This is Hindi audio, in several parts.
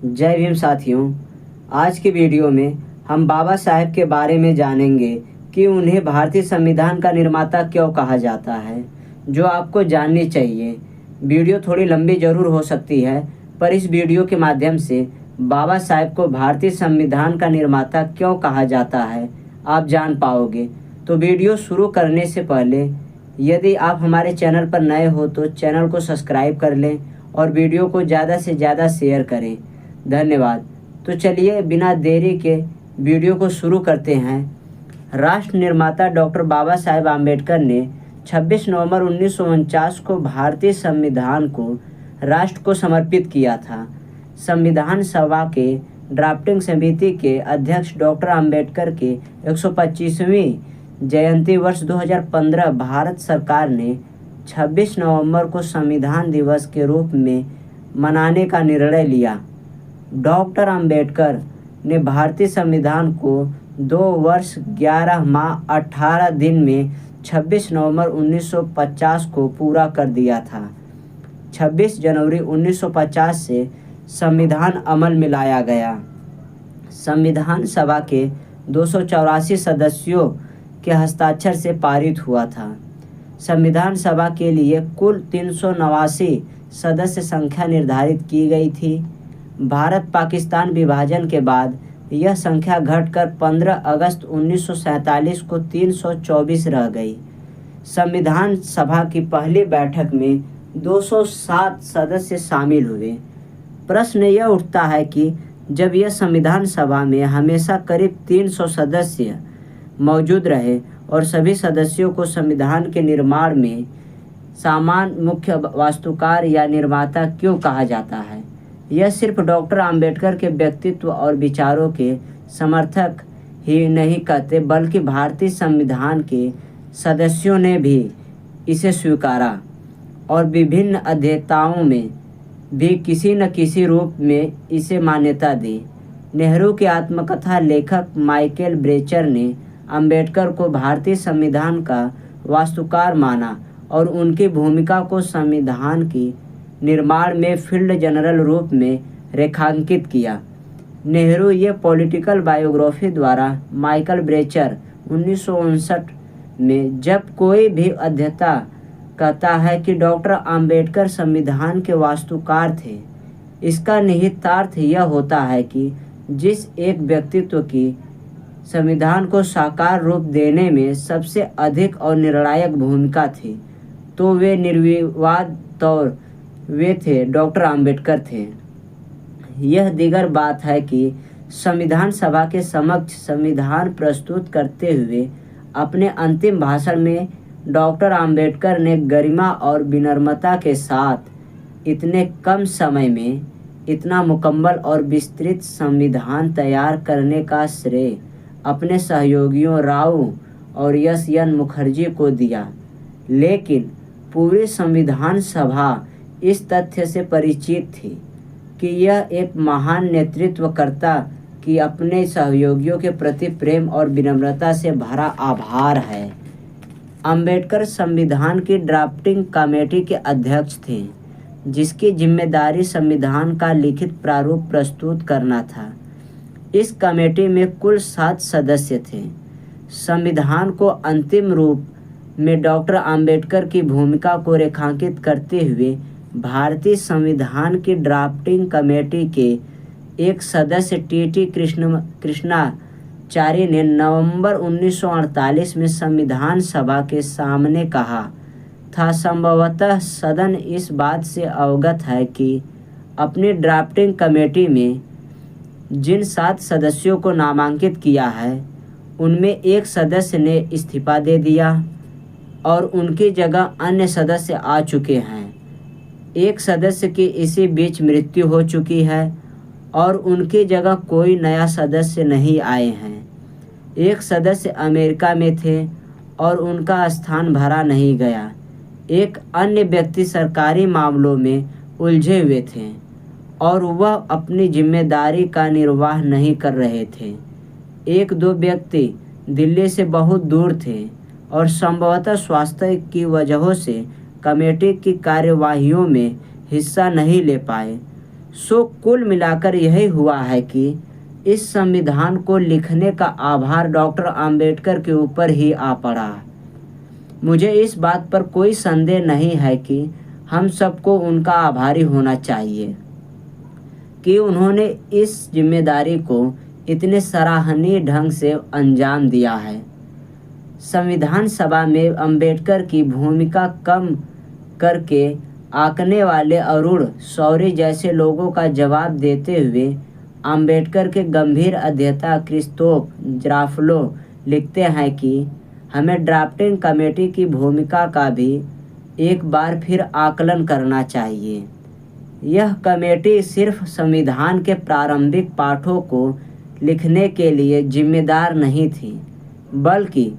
जय भीम साथियों। आज के वीडियो में हम बाबा साहेब के बारे में जानेंगे कि उन्हें भारतीय संविधान का निर्माता क्यों कहा जाता है, जो आपको जाननी चाहिए। वीडियो थोड़ी लंबी ज़रूर हो सकती है, पर इस वीडियो के माध्यम से बाबा साहेब को भारतीय संविधान का निर्माता क्यों कहा जाता है आप जान पाओगे। तो वीडियो शुरू करने से पहले यदि आप हमारे चैनल पर नए हो तो चैनल को सब्सक्राइब कर लें और वीडियो को ज़्यादा से ज़्यादा शेयर करें। धन्यवाद। तो चलिए बिना देरी के वीडियो को शुरू करते हैं। राष्ट्र निर्माता डॉक्टर बाबा साहेब आम्बेडकर ने 26 नवंबर 1949 को भारतीय संविधान को राष्ट्र को समर्पित किया था। संविधान सभा के ड्राफ्टिंग समिति के अध्यक्ष डॉक्टर आम्बेडकर के 125वीं जयंती वर्ष 2015 भारत सरकार ने 26 नवंबर को संविधान दिवस के रूप में मनाने का निर्णय लिया। डॉक्टर आम्बेडकर ने भारतीय संविधान को 2 वर्ष 11 माह 18 दिन में 26 नवंबर 1950 को पूरा कर दिया था। 26 जनवरी 1950 से संविधान अमल में लाया गया। संविधान सभा के 284 सदस्यों के हस्ताक्षर से पारित हुआ था। संविधान सभा के लिए कुल 389 सदस्य संख्या निर्धारित की गई थी। भारत पाकिस्तान विभाजन के बाद यह संख्या घटकर 15 अगस्त 1947 को 324 रह गई। संविधान सभा की पहली बैठक में 207 सदस्य शामिल हुए। प्रश्न यह उठता है कि जब यह संविधान सभा में हमेशा करीब 300 सदस्य मौजूद रहे और सभी सदस्यों को संविधान के निर्माण में समान मुख्य वास्तुकार या निर्माता क्यों कहा जाता है। यह सिर्फ डॉक्टर आम्बेडकर के व्यक्तित्व और विचारों के समर्थक ही नहीं कहते, बल्कि भारतीय संविधान के सदस्यों ने भी इसे स्वीकारा और विभिन्न अध्येताओं में भी किसी न किसी रूप में इसे मान्यता दी। नेहरू के आत्मकथा लेखक माइकल ब्रेचर ने आम्बेडकर को भारतीय संविधान का वास्तुकार माना और उनकी भूमिका को संविधान की निर्माण में फील्ड जनरल रूप में रेखांकित किया। नेहरू ये पॉलिटिकल बायोग्राफी द्वारा माइकल ब्रेचर 1959 में जब कोई भी अध्येता कहता है कि डॉक्टर आम्बेडकर संविधान के वास्तुकार थे, इसका निहितार्थ यह होता है कि जिस एक व्यक्तित्व की संविधान को साकार रूप देने में सबसे अधिक और निर्णायक भूमिका थी, तो वे निर्विवाद तौर वे थे डॉक्टर आम्बेडकर थे। यह दीगर बात है कि संविधान सभा के समक्ष संविधान प्रस्तुत करते हुए अपने अंतिम भाषण में डॉक्टर आम्बेडकर ने गरिमा और विनम्रता के साथ इतने कम समय में इतना मुकम्मल और विस्तृत संविधान तैयार करने का श्रेय अपने सहयोगियों राव और एस एन मुखर्जी को दिया। लेकिन पूरी संविधान सभा इस तथ्य से परिचित थी कि यह एक महान नेतृत्वकर्ता की अपने सहयोगियों के प्रति प्रेम और विनम्रता से भरा आभार है। अंबेडकर संविधान की ड्राफ्टिंग कमेटी के अध्यक्ष थे, जिसकी जिम्मेदारी संविधान का लिखित प्रारूप प्रस्तुत करना था। इस कमेटी में कुल 7 सदस्य थे। संविधान को अंतिम रूप में डॉक्टर आम्बेडकर की भूमिका को रेखांकित करते हुए भारतीय संविधान की ड्राफ्टिंग कमेटी के एक सदस्य टी कृष्णाचार्य ने नवंबर 1948 में संविधान सभा के सामने कहा था। संभवतः सदन इस बात से अवगत है कि अपनी ड्राफ्टिंग कमेटी में जिन 7 सदस्यों को नामांकित किया है, उनमें एक सदस्य ने इस्तीफा दे दिया और उनकी जगह अन्य सदस्य आ चुके हैं। एक सदस्य की इसी बीच मृत्यु हो चुकी है और उनकी जगह कोई नया सदस्य नहीं आए हैं। एक सदस्य अमेरिका में थे और उनका स्थान भरा नहीं गया। एक अन्य व्यक्ति सरकारी मामलों में उलझे हुए थे और वह अपनी जिम्मेदारी का निर्वाह नहीं कर रहे थे। 1-2 व्यक्ति दिल्ली से बहुत दूर थे और संभवतः स्वास्थ्य की वजहों से कमेटी की कार्यवाहियों में हिस्सा नहीं ले पाए। सो कुल मिलाकर यही हुआ है कि इस संविधान को लिखने का आभार डॉक्टर आम्बेडकर के ऊपर ही आ पड़ा। मुझे इस बात पर कोई संदेह नहीं है कि हम सबको उनका आभारी होना चाहिए कि उन्होंने इस जिम्मेदारी को इतने सराहनीय ढंग से अंजाम दिया है। संविधान सभा में अंबेडकर की भूमिका कम करके आंकने वाले अरुण शौरी जैसे लोगों का जवाब देते हुए अंबेडकर के गंभीर अध्येता क्रिस्तोफ ज़राफ़्लो लिखते हैं कि हमें ड्राफ्टिंग कमेटी की भूमिका का भी एक बार फिर आकलन करना चाहिए। यह कमेटी सिर्फ संविधान के प्रारंभिक पाठों को लिखने के लिए जिम्मेदार नहीं थी, बल्कि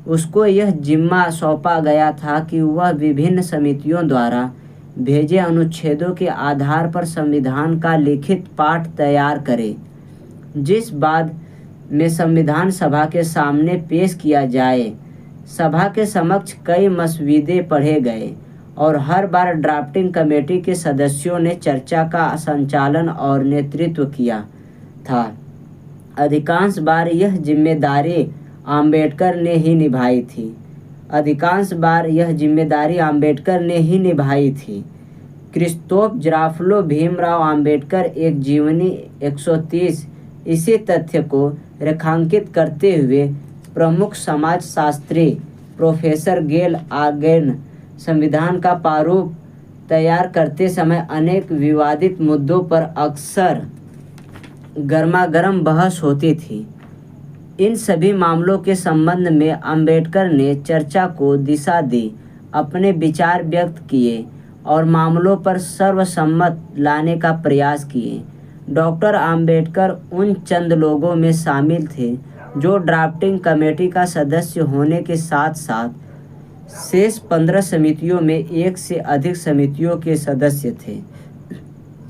उसको यह जिम्मा सौंपा गया था कि वह विभिन्न समितियों द्वारा भेजे अनुच्छेदों के आधार पर संविधान का लिखित पाठ तैयार करे, जिस बाद में संविधान सभा के सामने पेश किया जाए। सभा के समक्ष कई मसवीदे पढ़े गए और हर बार ड्राफ्टिंग कमेटी के सदस्यों ने चर्चा का संचालन और नेतृत्व किया था। अधिकांश बार यह जिम्मेदारी आम्बेडकर ने ही निभाई थी। क्रिस्तोफ ज़राफ़्लो भीमराव आम्बेडकर एक जीवनी 130 इसी तथ्य को रेखांकित करते हुए प्रमुख समाजशास्त्री प्रोफेसर गेल आगेन संविधान का प्रारूप तैयार करते समय अनेक विवादित मुद्दों पर अक्सर गर्मागर्म बहस होती थी। इन सभी मामलों के संबंध में अंबेडकर ने चर्चा को दिशा दी, अपने विचार व्यक्त किए और मामलों पर सर्वसम्मत लाने का प्रयास किए। डॉक्टर आम्बेडकर उन चंद लोगों में शामिल थे जो ड्राफ्टिंग कमेटी का सदस्य होने के साथ साथ शेष 15 समितियों में एक से अधिक समितियों के सदस्य थे।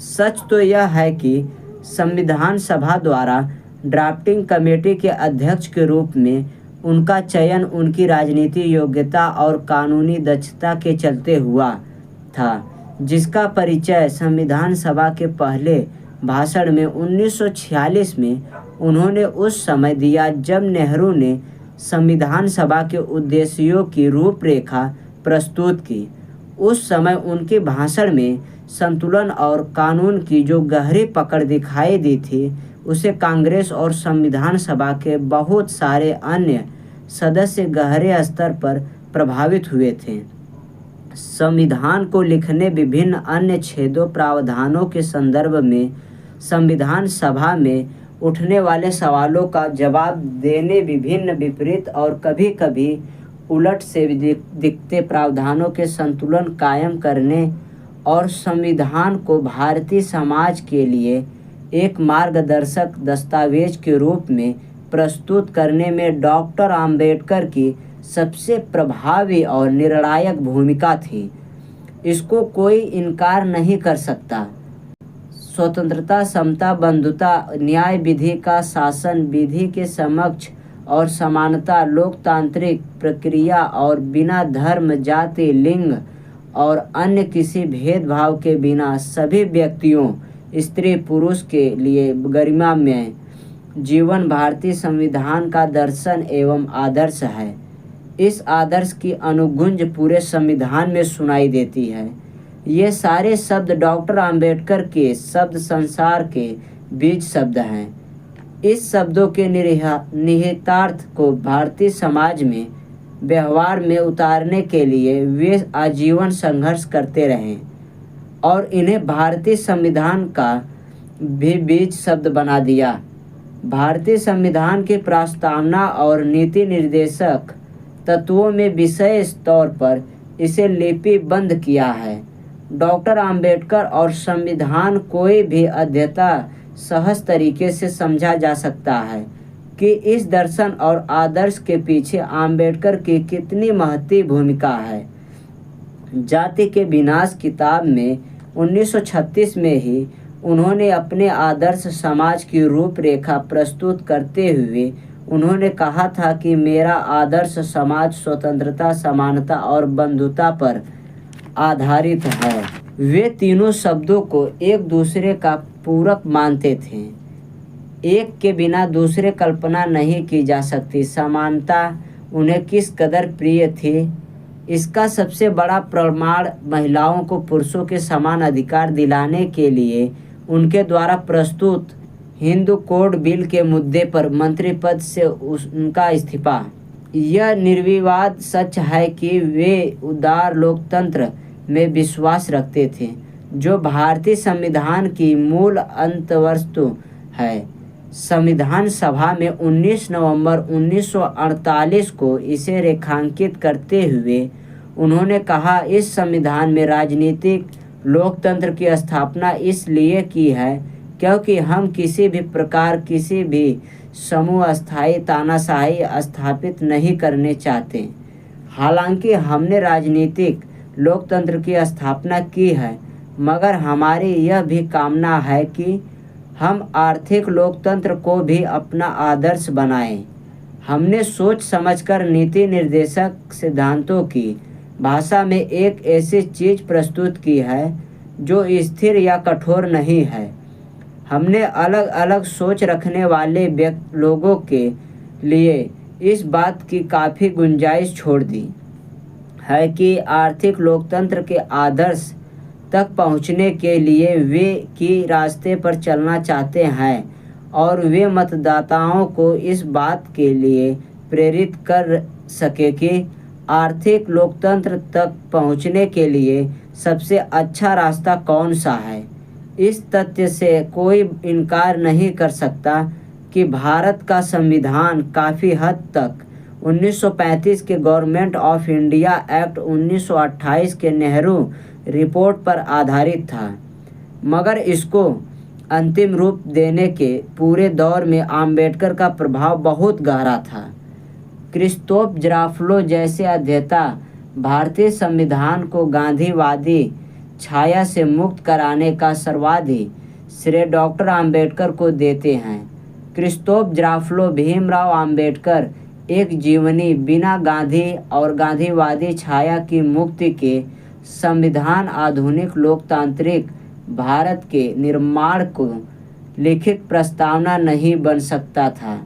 सच तो यह है कि संविधान सभा द्वारा ड्राफ्टिंग कमेटी के अध्यक्ष के रूप में उनका चयन उनकी राजनीतिक योग्यता और कानूनी दक्षता के चलते हुआ था, जिसका परिचय संविधान सभा के पहले भाषण में 1946 में उन्होंने उस समय दिया जब नेहरू ने संविधान सभा के उद्देश्यों की रूपरेखा प्रस्तुत की। उस समय उनके भाषण में संतुलन और कानून की जो गहरी पकड़ दिखाई दी थी, उसे कांग्रेस और संविधान सभा के बहुत सारे अन्य सदस्य गहरे स्तर पर प्रभावित हुए थे। संविधान को लिखने विभिन्न अन्य छेदों प्रावधानों के संदर्भ में संविधान सभा में उठने वाले सवालों का जवाब देने, विभिन्न विपरीत और कभी कभी उलट से दिखते प्रावधानों के संतुलन कायम करने और संविधान को भारतीय समाज के लिए एक मार्गदर्शक दस्तावेज के रूप में प्रस्तुत करने में डॉक्टर आम्बेडकर की सबसे प्रभावी और निर्णायक भूमिका थी। इसको कोई इनकार नहीं कर सकता। स्वतंत्रता, समता, बंधुता, न्याय विधि का शासन, विधि के समक्ष और समानता, लोकतांत्रिक प्रक्रिया और बिना धर्म, जाति, लिंग और अन्य किसी भेदभाव के बिना सभी व्यक्तियों, स्त्री पुरुष के लिए गरिमामय जीवन भारतीय संविधान का दर्शन एवं आदर्श है। इस आदर्श की अनुगुंज पूरे संविधान में सुनाई देती है। ये सारे शब्द डॉक्टर आम्बेडकर के शब्द संसार के बीज शब्द हैं। इस शब्दों के निहितार्थ को भारतीय समाज में व्यवहार में उतारने के लिए वे आजीवन संघर्ष करते रहे और इन्हें भारतीय संविधान का भी बीज शब्द बना दिया। भारतीय संविधान की प्रस्तावना और नीति निर्देशक तत्वों में विशेष तौर पर इसे लिपिबद्ध किया है। डॉक्टर आम्बेडकर और संविधान कोई भी अध्येता सहज तरीके से समझा जा सकता है कि इस दर्शन और आदर्श के पीछे आम्बेडकर की कितनी महती भूमिका है। जाति के विनाश किताब में 1936 में ही उन्होंने अपने आदर्श समाज की रूपरेखा प्रस्तुत करते हुए उन्होंने कहा था कि मेरा आदर्श समाज स्वतंत्रता, समानता और बंधुता पर आधारित है। वे तीनों शब्दों को एक दूसरे का पूरक मानते थे। एक के बिना दूसरे कल्पना नहीं की जा सकती। समानता उन्हें किस कदर प्रिय थी, इसका सबसे बड़ा प्रमाण महिलाओं को पुरुषों के समान अधिकार दिलाने के लिए उनके द्वारा प्रस्तुत हिंदू कोड बिल के मुद्दे पर मंत्री पद से उनका इस्तीफा। यह निर्विवाद सच है कि वे उदार लोकतंत्र में विश्वास रखते थे, जो भारतीय संविधान की मूल अंतवस्तु है। संविधान सभा में 19 नवंबर 1948 को इसे रेखांकित करते हुए उन्होंने कहा, इस संविधान में राजनीतिक लोकतंत्र की स्थापना इसलिए की है क्योंकि हम किसी भी प्रकार किसी भी समूह अस्थायी तानाशाही स्थापित नहीं करने चाहते। हालांकि हमने राजनीतिक लोकतंत्र की स्थापना की है, मगर हमारी यह भी कामना है कि हम आर्थिक लोकतंत्र को भी अपना आदर्श बनाएं। हमने सोच समझकर नीति निर्देशक सिद्धांतों की भाषा में एक ऐसी चीज़ प्रस्तुत की है जो स्थिर या कठोर नहीं है। हमने अलग अलग सोच रखने वाले लोगों के लिए इस बात की काफ़ी गुंजाइश छोड़ दी है कि आर्थिक लोकतंत्र के आदर्श तक पहुंचने के लिए वे की रास्ते पर चलना चाहते हैं और वे मतदाताओं को इस बात के लिए प्रेरित कर सके कि आर्थिक लोकतंत्र तक पहुंचने के लिए सबसे अच्छा रास्ता कौन सा है। इस तथ्य से कोई इनकार नहीं कर सकता कि भारत का संविधान काफ़ी हद तक 1935 के गवर्नमेंट ऑफ इंडिया एक्ट 1928 के नेहरू रिपोर्ट पर आधारित था, मगर इसको अंतिम रूप देने के पूरे दौर में आम्बेडकर का प्रभाव बहुत गहरा था। क्रिस्तोफ ज़राफ़्लो जैसे अध्येता भारतीय संविधान को गांधीवादी छाया से मुक्त कराने का सर्वाधिक श्रेय डॉक्टर आम्बेडकर को देते हैं। क्रिस्तोफ ज़राफ़्लो भीमराव आम्बेडकर एक जीवनी बिना गांधी और गांधीवादी छाया की मुक्ति के संविधान आधुनिक लोकतांत्रिक भारत के निर्माण को लिखित प्रस्तावना नहीं बन सकता था।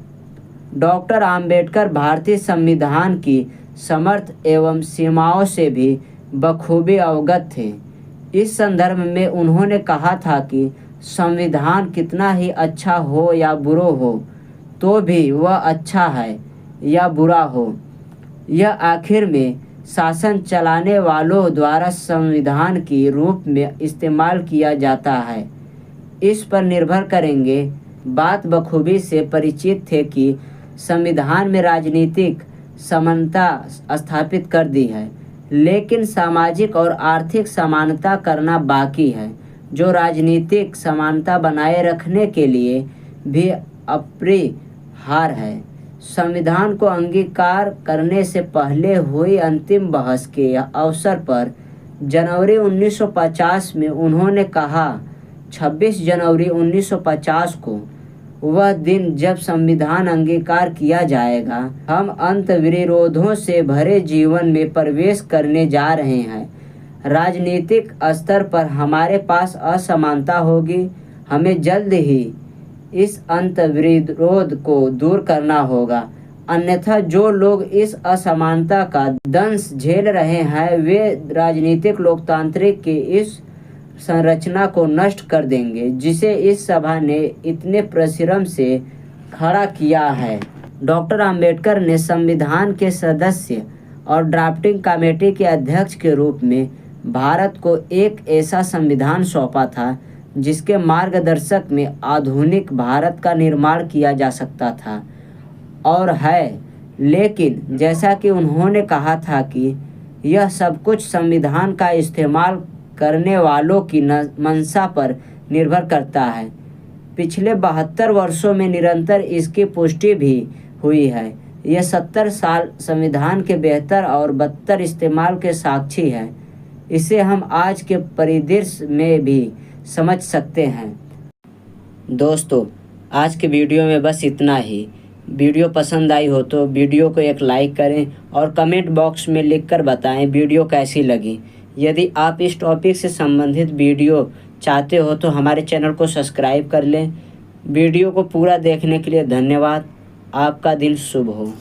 डॉक्टर आम्बेडकर भारतीय संविधान की समर्थ एवं सीमाओं से भी बखूबी अवगत थे। इस संदर्भ में उन्होंने कहा था कि संविधान कितना ही अच्छा हो या बुरा हो, तो भी वह अच्छा है या बुरा हो, यह आखिर में शासन चलाने वालों द्वारा संविधान के रूप में इस्तेमाल किया जाता है, इस पर निर्भर करेंगे। बात बखूबी से परिचित थे कि संविधान में राजनीतिक समानता स्थापित कर दी है, लेकिन सामाजिक और आर्थिक समानता करना बाकी है, जो राजनीतिक समानता बनाए रखने के लिए भी अपरिहार्य है। संविधान को अंगीकार करने से पहले हुई अंतिम बहस के अवसर पर जनवरी 1950 में उन्होंने कहा, 26 जनवरी 1950 को वह दिन जब संविधान अंगीकार किया जाएगा, हम अंतर्विरोधों से भरे जीवन में प्रवेश करने जा रहे हैं। राजनीतिक स्तर पर हमारे पास असमानता होगी, हमें जल्द ही इस अंतर्विरोध को दूर करना होगा, अन्यथा जो लोग इस असमानता का दंश झेल रहे हैं वे राजनीतिक लोकतांत्रिक की इस संरचना को नष्ट कर देंगे, जिसे इस सभा ने इतने परिश्रम से खड़ा किया है। डॉक्टर आम्बेडकर ने संविधान के सदस्य और ड्राफ्टिंग कमेटी के अध्यक्ष के रूप में भारत को एक ऐसा संविधान सौंपा था जिसके मार्गदर्शक में आधुनिक भारत का निर्माण किया जा सकता था और है, लेकिन जैसा कि उन्होंने कहा था कि यह सब कुछ संविधान का इस्तेमाल करने वालों की मंशा पर निर्भर करता है। पिछले 72 वर्षों में निरंतर इसकी पुष्टि भी हुई है। यह 70 साल संविधान के बेहतर और बदतर इस्तेमाल के साक्षी है। इसे हम आज के परिदृश्य में भी समझ सकते हैं। दोस्तों, आज के वीडियो में बस इतना ही। वीडियो पसंद आई हो तो वीडियो को एक लाइक करें और कमेंट बॉक्स में लिखकर बताएं वीडियो कैसी लगी। यदि आप इस टॉपिक से संबंधित वीडियो चाहते हो तो हमारे चैनल को सब्सक्राइब कर लें। वीडियो को पूरा देखने के लिए धन्यवाद। आपका दिन शुभ हो।